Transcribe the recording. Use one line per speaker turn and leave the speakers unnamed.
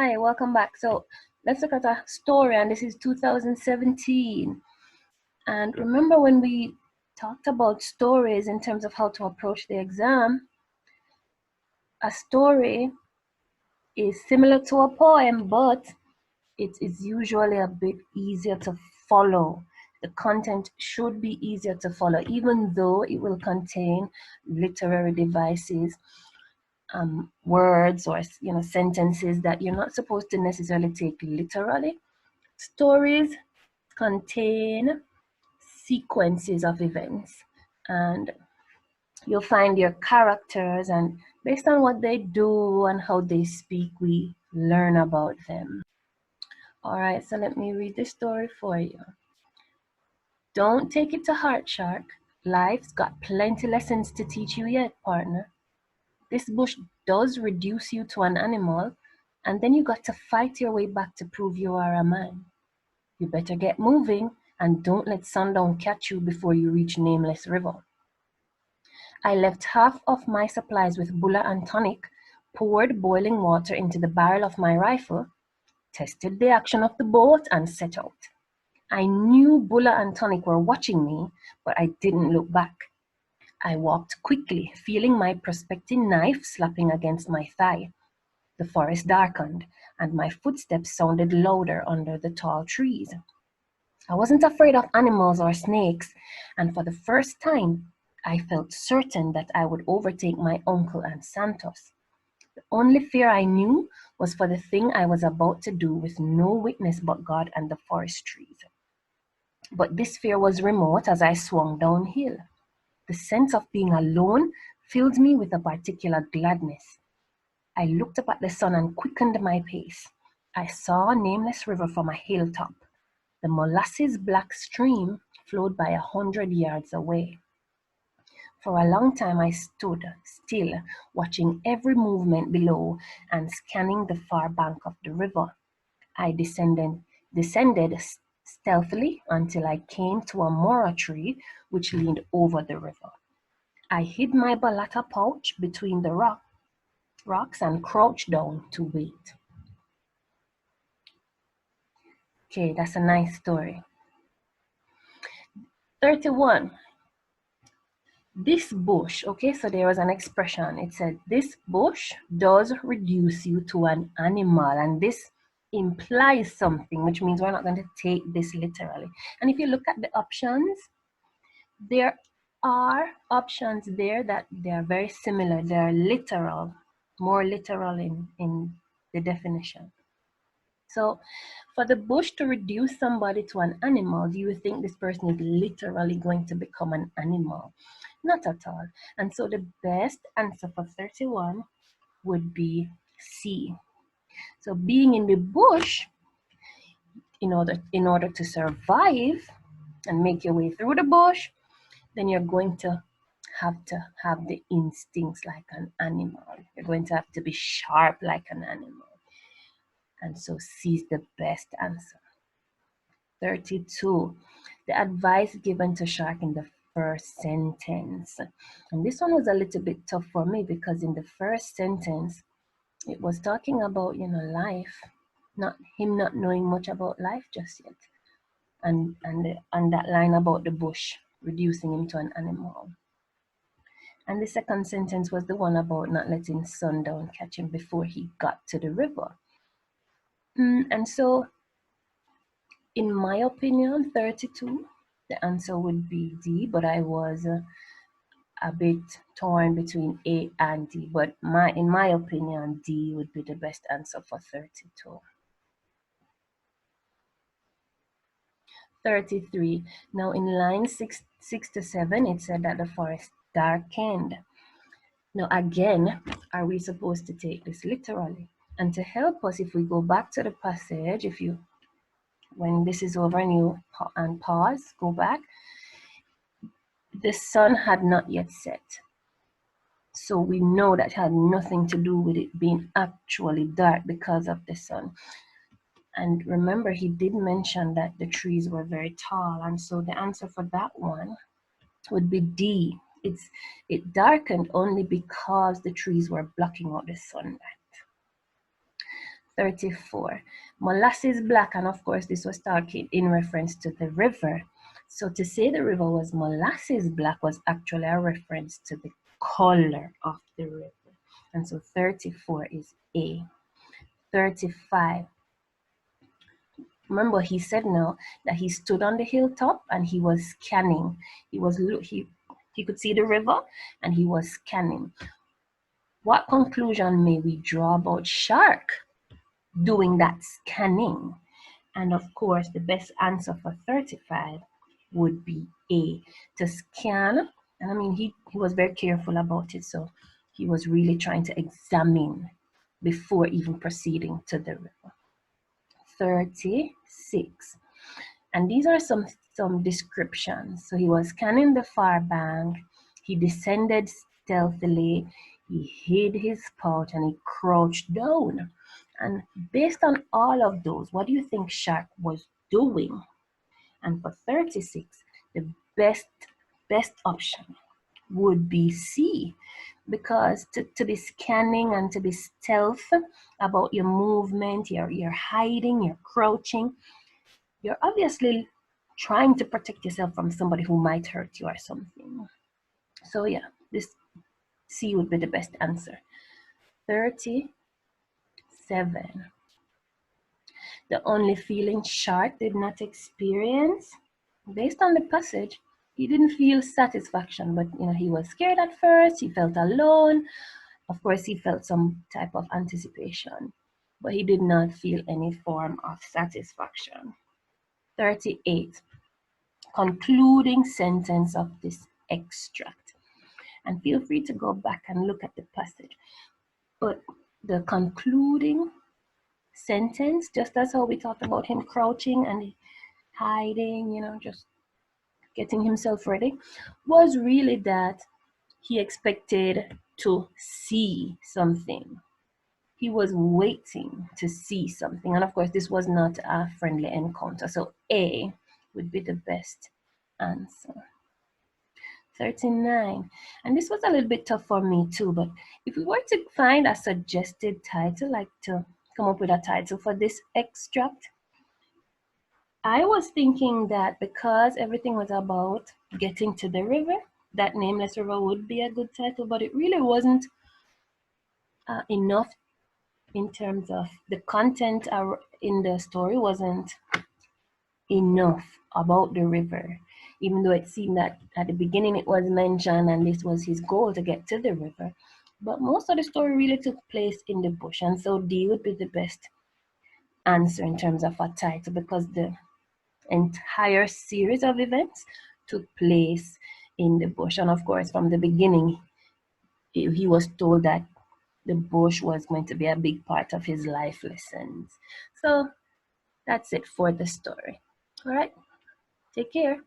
Hi, welcome back. So let's look at a story, and this is 2017. And remember when we talked about stories in terms of how to approach the exam, a story is similar to a poem, but it is usually a bit easier to follow. The content should be easier to follow, even though it will contain literary devices, words or sentences that you're not supposed to necessarily take literally. Stories contain sequences of events, and you'll find your characters, and based on what they do and how they speak, we learn about them. All right, so let me read the story for you. Don't take it to heart, shark. Life's got plenty lessons to teach you yet, partner. This bush does reduce you to an animal, and then you got to fight your way back to prove you are a man. You better get moving, and don't let sundown catch you before you reach Nameless River. I left half of my supplies with bulla and tonic, poured boiling water into the barrel of my rifle, tested the action of the boat, and set out. I knew bulla and tonic were watching me, but I didn't look back. I walked quickly, feeling my prospecting knife slapping against my thigh. The forest darkened, and my footsteps sounded louder under the tall trees. I wasn't afraid of animals or snakes, and for the first time, I felt certain that I would overtake my uncle and Santos. The only fear I knew was for the thing I was about to do with no witness but God and the forest trees. But this fear was remote as I swung downhill. The sense of being alone filled me with a particular gladness. I looked up at the sun and quickened my pace. I saw a Nameless River from a hilltop. The molasses black stream flowed by 100 yards away. For a long time I stood still, watching every movement below and scanning the far bank of the river. I descended stealthily until I came to a mora tree which leaned over the river. I hid my balata pouch between the rocks and crouched down to wait. Okay, that's a nice story. 31. This bush, okay, so there was an expression. It said, this bush does reduce you to an animal, and this implies something, which means we're not going to take this literally. And if you look at the options, there are options there that they are very similar. They are literal, more literal in the definition. So for the bush to reduce somebody to an animal, do you think this person is literally going to become an animal? Not at all. And so the best answer for 31 would be C. So being in the bush, in order to survive and make your way through the bush, then you're going to have the instincts like an animal. You're going to have to be sharp like an animal. And so C is the best answer. 32. The advice given to shark in the first sentence. And this one was a little bit tough for me because in the first sentence, it was talking about, life, him not knowing much about life just yet. And that line about the bush, reducing him to an animal. And the second sentence was the one about not letting sundown catch him before he got to the river. And so, in my opinion, 32, the answer would be D, but I was a bit torn between A and D, but in my opinion, D would be the best answer for 32. 33. Now in line 6 to 7, it said that the forest darkened. Now again, are we supposed to take this literally? And to help us, if we go back to the passage, when this is over and pause, go back, the sun had not yet set. So we know that had nothing to do with it being actually dark because of the sun. And remember, he did mention that the trees were very tall. And so the answer for that one would be D. It darkened only because the trees were blocking out the sunlight. 34. Molasses black, and of course this was talking in reference to the river. So to say the river was molasses black was actually a reference to the color of the river. And so 34 is A. 35. Remember, he said now that he stood on the hilltop and he was scanning. He could see the river and he was scanning. What conclusion may we draw about shark doing that scanning? And of course, the best answer for 35 would be A, to scan. And I mean, he was very careful about it. So he was really trying to examine before even proceeding to the river. 36. And these are some descriptions. So he was scanning the far bank. He descended stealthily. He hid his pouch and he crouched down. And based on all of those, what do you think shark was doing? And for 36, the best option would be C, because to be scanning and to be stealth about your movement, you're hiding, you're crouching, you're obviously trying to protect yourself from somebody who might hurt you or something. So yeah, this C would be the best answer. 37. The only feeling shark did not experience, based on the passage, he didn't feel satisfaction, but he was scared at first, he felt alone. Of course, he felt some type of anticipation, but he did not feel any form of satisfaction. 38. Concluding sentence of this extract. And feel free to go back and look at the passage. But the concluding sentence, just as how we talked about him crouching and hiding, just getting himself ready, was really that he expected to see something. He was waiting to see something. And of course, this was not a friendly encounter. So A would be the best answer. 39. And this was a little bit tough for me too, but if we were to find a suggested title, like to come up with a title for this extract, I was thinking that because everything was about getting to the river, that Nameless River would be a good title, but it really wasn't enough in terms of the content in the story wasn't enough about the river, even though it seemed that at the beginning it was mentioned and this was his goal to get to the river. But most of the story really took place in the bush, and so D would be the best answer in terms of a title, because the entire series of events took place in the bush. And of course, from the beginning, he was told that the bush was going to be a big part of his life lessons. So that's it for the story. All right, take care.